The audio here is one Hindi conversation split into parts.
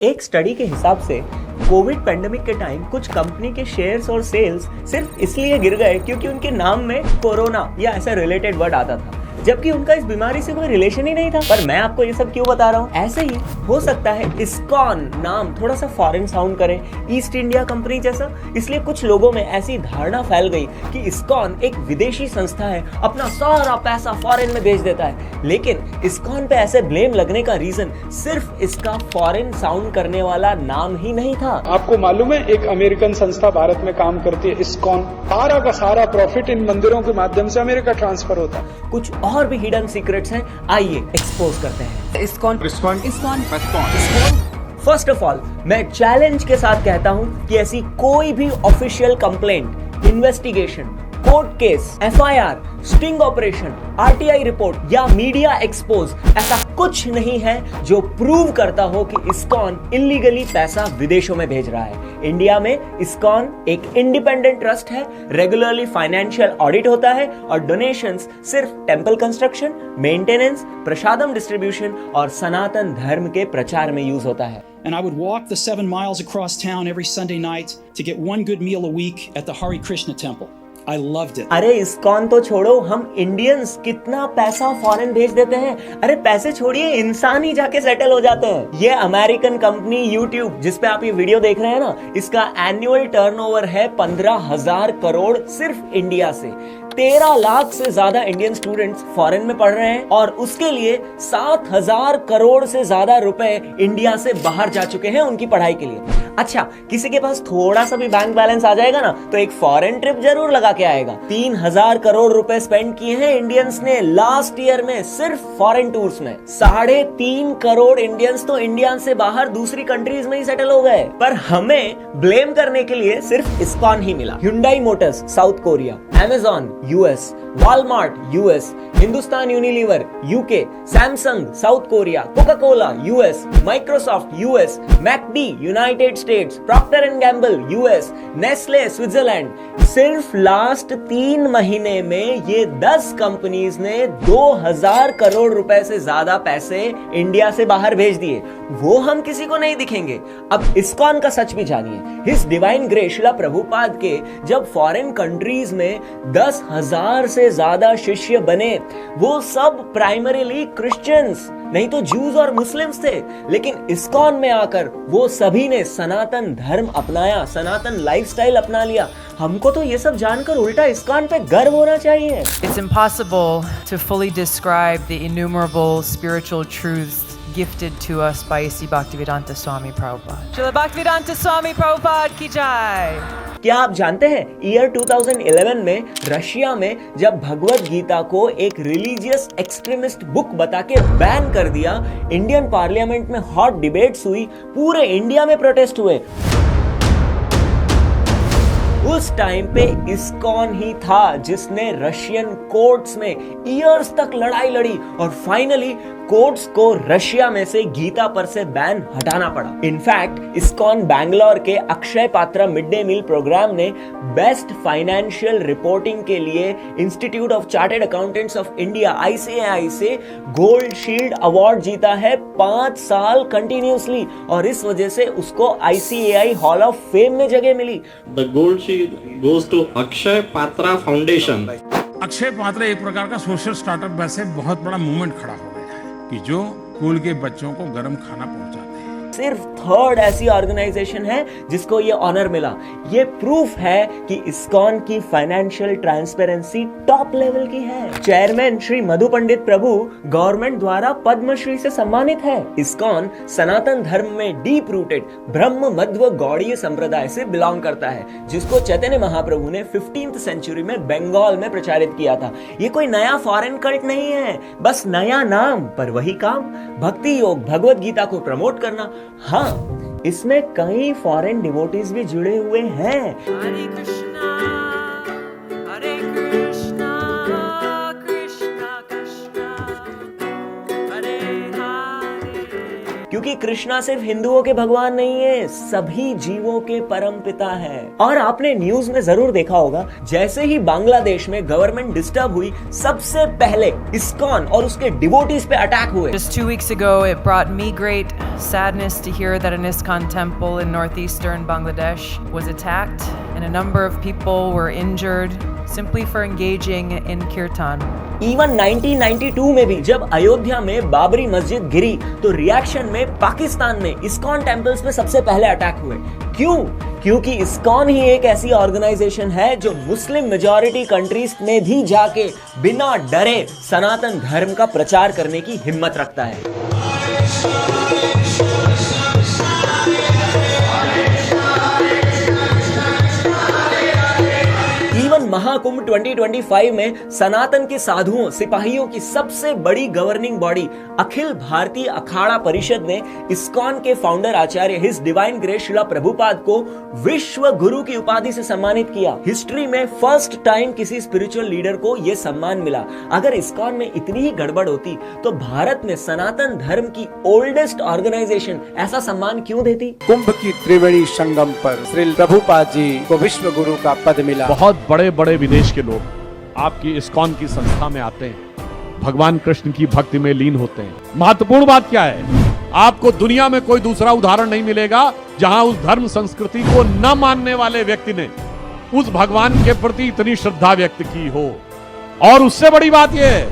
एक स्टडी के हिसाब से कोविड पेंडेमिक के टाइम कुछ कंपनी के शेयर्स और सेल्स सिर्फ इसलिए गिर गए क्योंकि उनके नाम में कोरोना या ऐसा रिलेटेड वर्ड आता था, जबकि उनका इस बीमारी से कोई रिलेशन ही नहीं था। पर मैं आपको ये सब क्यों बता रहा हूँ? ऐसे ही हो सकता है इस्कॉन नाम थोड़ा सा फॉरेन साउंड करे, ईस्ट इंडिया कंपनी जैसा, इसलिए कुछ लोगों में ऐसी धारणा फैल गई कि इस्कॉन एक विदेशी संस्था है, अपना सारा पैसा फॉरेन में भेज देता है। लेकिन इस्कॉन पे ऐसे ब्लेम लगने का रीजन सिर्फ इसका फॉरेन साउंड करने वाला नाम ही नहीं था। आपको मालूम है एक अमेरिकन संस्था भारत में काम करती है, इस्कॉन, सारा का सारा प्रॉफिट इन मंदिरों के माध्यम से अमेरिका ट्रांसफर होता है। कुछ और भी हिडन सीक्रेट्स हैं, आइए एक्सपोज करते हैं। इस्कॉन फर्स्ट ऑफ ऑल मैं चैलेंज के साथ कहता हूं कि ऐसी कोई भी official complaint, investigation, court case, FIR, sting operation, RTI report या मीडिया एक्सपोज ऐसा कुछ नहीं है जो प्रूव करता हो कि इस्कॉन इलीगली पैसा विदेशों में भेज रहा है। इंडिया में इस्कॉन एक इंडिपेंडेंट ट्रस्ट है, रेगुलरली फाइनेंशियल ऑडिट होता है और डोनेशंस सिर्फ टेंपल कंस्ट्रक्शन, मेंटेनेंस, प्रसादम डिस्ट्रीब्यूशन और सनातन धर्म के प्रचार में यूज होता है। And I would walk the 7 miles across town every Sunday night to get one good meal a week at the Hare Krishna temple. I loved it. अरे इस्कॉन तो छोड़ो, हम इंडियंस कितना पैसा फॉरेन भेज देते हैं। अरे पैसे छोड़िए, इंसान ही जाके सेटल हो जाते हैं। ये अमेरिकन कंपनी YouTube जिस पे आप ये वीडियो देख रहे हैं ना, इसका एनुअल टर्नओवर है 15,000 करोड़ सिर्फ इंडिया से। 13 लाख से ज्यादा इंडियन स्टूडेंट्स फॉरेन में पढ़ रहे हैं और उसके लिए 7,000 करोड़ से ज्यादा रुपए इंडिया से बाहर जा चुके हैं उनकी पढ़ाई के लिए। अच्छा, किसी के पास थोड़ा सा भी बैंक बैलेंस आ जाएगा ना तो एक फॉरेन ट्रिप जरूर लगा के आएगा। 3,000 करोड़ रुपए स्पेंड किए हैं इंडियंस ने लास्ट ईयर में सिर्फ फॉरेन टूर्स में। 3.5 करोड़ इंडियंस तो इंडिया से बाहर दूसरी कंट्रीज में ही सेटल हो गए। पर हमें ब्लेम करने के लिए सिर्फ इस्कॉन ही मिला। Hyundai motors South Korea, Amazon US, Walmart US, Hindustan Unilever UK, Samsung South Korea, Coca Cola US, Microsoft US, McD United States, Procter and Gamble US, Nestle Switzerland. सिर्फ लास्ट 3 महीने में ये 10 कंपनीज ने 2,000 करोड़ रुपए से ज्यादा पैसे इंडिया से बाहर भेज दिए। वो हम किसी को नहीं दिखेंगे। अब इस्कॉन का सच भी जानिए। His divine grace Srila Prabhupada के जब फॉरेन कंट्रीज में 10,000 से ज्यादा शिष्य बने, वो सब प्राइमरीली क्रिश्चियंस, नहीं तो जूस और मुस्लिम्स थे। लेकिन इस्कॉन में आकर वो सभी ने सनातन धर्म अपनाया, सनातन लाइफस्टाइल अपना लिया। हमको तो ये सब जानकर उल्टा इस्कॉन पे गर्व होना चाहिए। It's impossible to fully describe the innumerable spiritual truths gifted to us by A.C. Bhaktivedanta Swami Prabhupada. Srila Bhaktivedanta Swami Prabhupada की जय। क्या आप जानते हैं ईयर 2011 में रशिया में जब भगवत गीता को एक रिलीजियस एक्सट्रीमिस्ट बुक बता के बैन कर दिया, इंडियन पार्लियामेंट में हॉट डिबेट्स हुई, पूरे इंडिया में प्रोटेस्ट हुए। उस टाइम पे इस्कॉन ही था जिसने रशियन कोर्ट्स में ईयर्स तक लड़ाई लड़ी और फाइनली कोर्ट्स को रशिया में से गीता पर से बैन हटाना पड़ा। इनफैक्ट इस्कॉन बैंगलोर के Akshaya Patra mid day meal programme ने बेस्ट फाइनेंशियल रिपोर्टिंग के लिए Institute of Chartered Accountants of India ICAI से गोल्ड शील्ड अवार्ड जीता है 5 साल कंटिन्यूसली, और इस वजह से उसको ICAI हॉल ऑफ फेम में जगह मिली। The gold shield goes to Akshay Patra foundation. Akshay Patra एक प्रकार का सोशल स्टार्टअप वैसे बहुत बड़ा मूवमेंट खड़ा हो गया है कि जो स्कूल के बच्चों को गर्म खाना पहुंचाते हैं। सिर्फ थर्ड ऐसी ऑर्गेनाइजेशन है जिसको ये ऑनर मिला। ये प्रूफ है कि इस्कॉन की फाइनेंशियल ट्रांसपेरेंसी टॉप लेवल की है। चेयरमैन श्री मधु पंडित प्रभु गवर्नमेंट द्वारा पद्मश्री से सम्मानित है। इस्कॉन सनातन धर्म में डीप रूटेड ब्रह्म मध्व गौड़ीय संप्रदाय से बिलोंग करता है, जिसको चैतन्य महाप्रभु ने 15th सेंचुरी में बंगाल में प्रचारित किया था। ये कोई नया फॉरेन कल्ट नहीं है, बस नया नाम पर वही काम, भक्ति योग, भगवत गीता को प्रमोट करना। हाँ, इसमें कई फॉरेन डिवोटीज भी जुड़े हुए हैं। हरे कृष्णा कृष्णा कृष्णा हरे हरे। क्योंकि कृष्णा सिर्फ हिंदुओं के भगवान नहीं है, सभी जीवों के परम पिता है। और आपने न्यूज में जरूर देखा होगा, जैसे ही बांग्लादेश में गवर्नमेंट डिस्टर्ब हुई, सबसे पहले इस्कॉन और उसके डिवोटीज पे अटैक हुए। Just 2 weeks ago, it brought me great sadness to hear that an ISKCON temple in northeastern Bangladesh was attacked and a number of people were injured simply for engaging in kirtan. Even 1992 में भी जब अयोध्या में बाबरी मस्जिद गिरी तो रिएक्शन में पाकिस्तान में इस्कॉन टेम्पल्स पे सबसे पहले अटैक हुए। क्यों? क्योंकि इस्कॉन ही एक ऐसी ऑर्गेनाइजेशन है जो मुस्लिम मेजॉरिटी कंट्रीज में भी जाके बिना डरे सनातन धर्म का प्रचार करने की हिम्मत रखता है। महाकुंभ 2025 में सनातन के साधुओं सिपाहियों की सबसे बड़ी गवर्निंग बॉडी अखिल भारतीय अखाड़ा परिषद ने इस्कॉन के founder Acharya his divine grace Srila Prabhupada को विश्व गुरु की उपाधि से सम्मानित किया। हिस्ट्री में फर्स्ट टाइम किसी स्पिरिचुअल लीडर को यह सम्मान मिला। अगर इस्कॉन में इतनी ही गड़बड़ होती तो भारत में सनातन धर्म की ओल्डेस्ट ऑर्गेनाइजेशन ऐसा सम्मान क्यों देती? कुंभ की त्रिवेणी संगम पर श्री प्रभुपाद जी को विश्व गुरु का पद मिला। बहुत बड़े बड़े विदेश के लोग आपकी इस्कॉन की संस्था में आते हैं, भगवान कृष्ण की भक्ति में लीन होते हैं। महत्वपूर्ण बात क्या है? आपको दुनिया में कोई दूसरा उदाहरण नहीं मिलेगा जहां उस धर्म संस्कृति को न मानने वाले व्यक्ति ने उस भगवान के प्रति इतनी श्रद्धा व्यक्त की हो। और उससे बड़ी बात यह है,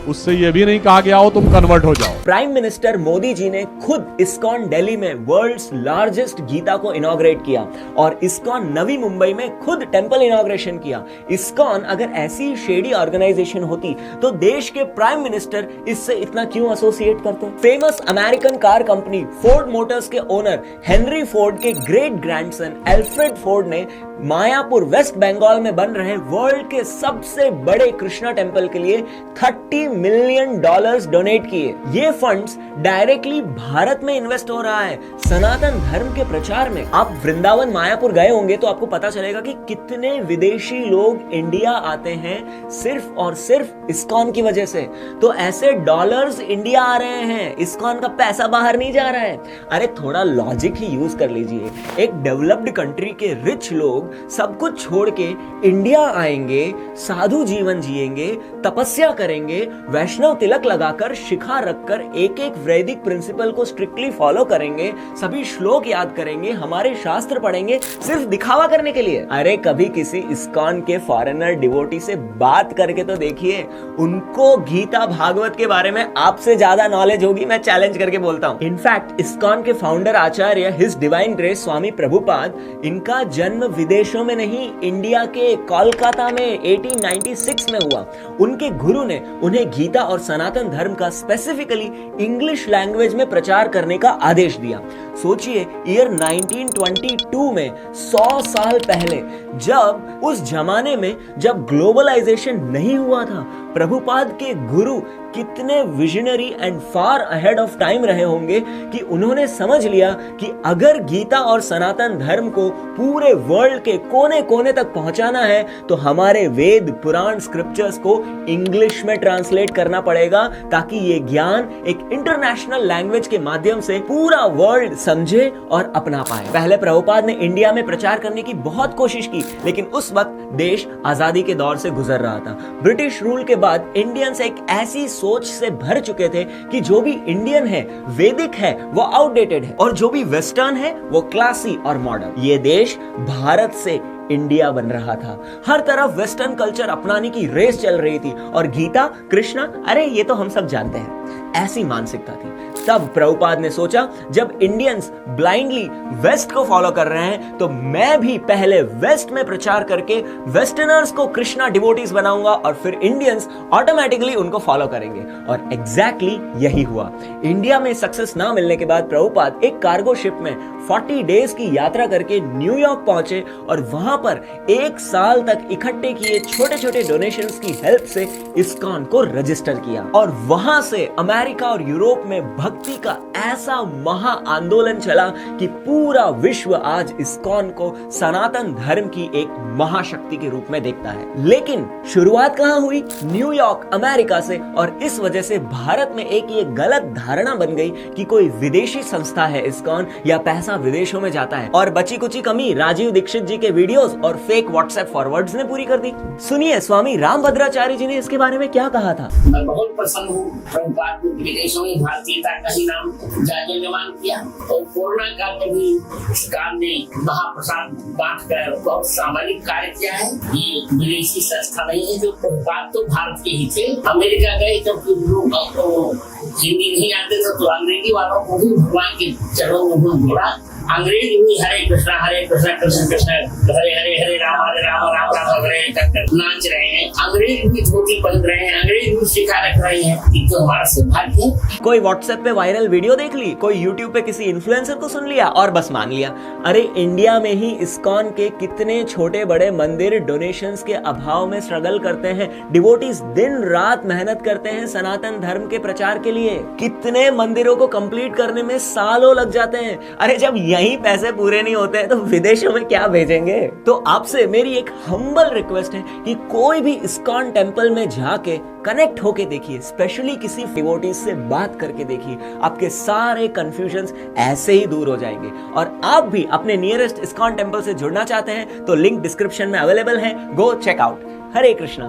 उससे यह भी नहीं कहा गया हो तुम कन्वर्ट हो जाओ। प्राइम मिनिस्टर मोदी जी ने खुद इस्कॉन दिल्ली में वर्ल्ड्स लार्जेस्ट गीता को इनॉग्रेट किया और इस्कॉन नवी मुंबई में खुद टेंपल इनॉग्रेशन किया। इस्कॉन अगर ऐसी शेडी ऑर्गेनाइजेशन होती तो देश के प्राइम मिनिस्टर इससे इतना क्यों एसोसिएट करते? Famous American car company Ford Motors के ओनर हेनरी फोर्ड के ग्रेट ग्रैंडसन एल्फ्रेड फोर्ड ने मायापुर वेस्ट बंगाल में बन रहे वर्ल्ड के सबसे बड़े कृष्णा टेंपल के लिए $30 मिलियन डोनेट किए। ये फंड्स डायरेक्टली भारत में इन्वेस्ट हो रहा है सनातन धर्म के प्रचार में। आप वृंदावन मायापुर गए होंगे तो आपको पता चलेगा कि कितने विदेशी लोग इंडिया आते हैं सिर्फ और सिर्फ इस्कॉन की वजह से। तो ऐसे डॉलर्स इंडिया आ रहे हैं, इस्कॉन का पैसा बाहर नहीं जा रहा है। अरे थोड़ा लॉजिक ही यूज कर लीजिए। एक डेवलप्ड कंट्री के रिच लोग सब कुछ छोड़ के इंडिया आएंगे, साधु जीवन जिएंगे, तपस्या करेंगे, वैष्णव तिलक लगाकर शिखा रखकर एक एक वैदिक प्रिंसिपल को स्ट्रिक्टली फॉलो करेंगे, सभी श्लोक याद करेंगे, हमारे शास्त्र पढ़ेंगे सिर्फ दिखावा करने के लिए। अरे कभी किसी इस्कॉन के फॉरेनर डिवोटी से बात करके तो देखिए, उनको गीता भागवत के बारे में आपसे ज्यादा नॉलेज होगी, मैं चैलेंज करके बोलता हूं। इनफैक्ट इस्कॉन के founder Acharya his divine grace स्वामी प्रभुपाद, इनका जन्म विदेशों में नहीं, इंडिया के कोलकाता में 1896 में हुआ। उनके गुरु ने उन्हें गीता और सनातन धर्म का स्पेसिफिकली इंग्लिश लैंग्वेज में प्रचार करने का आदेश दिया। सोचिए ईयर 1922 में 100 साल पहले, जब उस जमाने में जब ग्लोबलाइजेशन नहीं हुआ था, प्रभुपाद के गुरु कितने visionary and far ahead of time रहे होंगे कि उन्होंने समझ लिया कि अगर गीता और सनातन धर्म को पूरे वर्ल्ड के कोने कोने तक पहुंचाना है तो हमारे वेद पुराण स्क्रिप्चर्स को इंग्लिश में ट्रांसलेट करना पड़ेगा, ताकि ये ज्ञान एक इंटरनेशनल लैंग्वेज के माध्यम से पूरा वर्ल्ड समझे और अपना पाए। पहले प्रभुपाद ने इंडिया में प्रचार करने की बहुत कोशिश की, लेकिन उस वक्त देश आजादी के दौर से गुजर रहा था। ब्रिटिश रूल के बाद इंडियंस एक ऐसी सोच से भर चुके थे कि जो भी इंडियन है, वैदिक है, वो आउटडेटेड है, और जो भी वेस्टर्न है वो क्लासी और मॉडर्न। ये देश भारत से इंडिया बन रहा था। हर तरफ वेस्टर्न कल्चर अपनाने की रेस चल रही थी और गीता, कृष्णा, अरे ये तो हम सब जानते हैं, ऐसी मानसिकता थी। तब प्रभुपाद ने सोचा, जब इंडियंस ब्लाइंडली वेस्ट को फॉलो कर रहे हैं तो मैं भी पहले वेस्ट में प्रचार करके वेस्टर्नर्स को कृष्णा डिवोटीज बनाऊंगा और फिर इंडियंस ऑटोमेटिकली उनको फॉलो करेंगे। और एग्जैक्टली यही हुआ। इंडिया में सक्सेस ना मिलने के बाद प्रभुपाद एक कार्गो शिप में 40 डेज की यात्रा करके न्यूयॉर्क पहुंचे और वहां पर 1 साल तक इकट्ठे किए छोटे छोटे डोनेशंस की हेल्प से इस्कॉन को रजिस्टर किया और वहां से अमेरिका और यूरोप में भक्ति का ऐसा महा आंदोलन चला कि पूरा विश्व आज इस्कॉन को सनातन धर्म की एक महाशक्ति के रूप में देखता है। लेकिन शुरुआत कहां हुई? न्यूयॉर्क, अमेरिका से। और इस वजह से भारत में एक ये गलत धारणा बन गई कि कोई विदेशी संस्था है इस्कॉन या पैसा विदेशों में जाता है। और बची कुची कमी राजीव दीक्षित जी के वीडियोस और फेक व्हाट्सएप फॉरवर्ड्स ने पूरी कर दी। सुनिए स्वामी रामभद्राचार्य जी ने इसके बारे में क्या कहा था। मैं बहुत प्रसन्न हूँ प्रभुपाद ने विदेशों में भारतीयता का ही नाम जाजल्यमान किया और कोरोना काल में भी सरकार ने महाप्रसाद बांट कर बहुत सामाजिक कार्य किया है। ये विदेशी संस्था नहीं है, जो प्रभुपाद तो भारत के ही थे। अमेरिका गए क्योंकि लोग हिंदी नहीं आते तो अंग्रेजी वालों को भी भगवान के चरणों में जोड़ा। अंग्रेज भी हरे कृष्णा कृष्ण कृष्ण हरे हरे हरे राम राम राम हरे कर नाच रहे हैं। अंग्रेज भी धोती पहन रहे हैं, अंग्रेज भी शिखा रख रहे हैं। ये तो हमारा सौभाग्य है। कोई व्हाट्सएप पे वायरल वीडियो देख ली, कोई यूट्यूब पे किसी इन्फ्लुएंसर को सुन लिया और बस मान लिया। अरे इंडिया में ही इस्कॉन के कितने छोटे बड़े मंदिर डोनेशंस के अभाव में स्ट्रगल करते हैं। डिवोटीज दिन रात मेहनत करते हैं सनातन धर्म के प्रचार के लिए। कितने मंदिरों को कंप्लीट करने में सालों लग जाते हैं। अरे जब यही पैसे पूरे नहीं होते हैं तो विदेशों में क्या भेजेंगे? तो आपसे मेरी एक हम्बल रिक्वेस्ट है कि कोई भी इस्कॉन टेम्पल में जाके कनेक्ट होके देखिए, स्पेशली किसी डिवोटी से बात करके देखिए। आपके सारे कंफ्यूजन्स ऐसे ही दूर हो जाएंगे। और आप भी अपने नियरेस्ट इस्कॉन टेम्पल से जुड़ना चाहते हैं तो लिंक डिस्क्रिप्शन में अवेलेबल है, गो चेक आउट। हरे कृष्णा।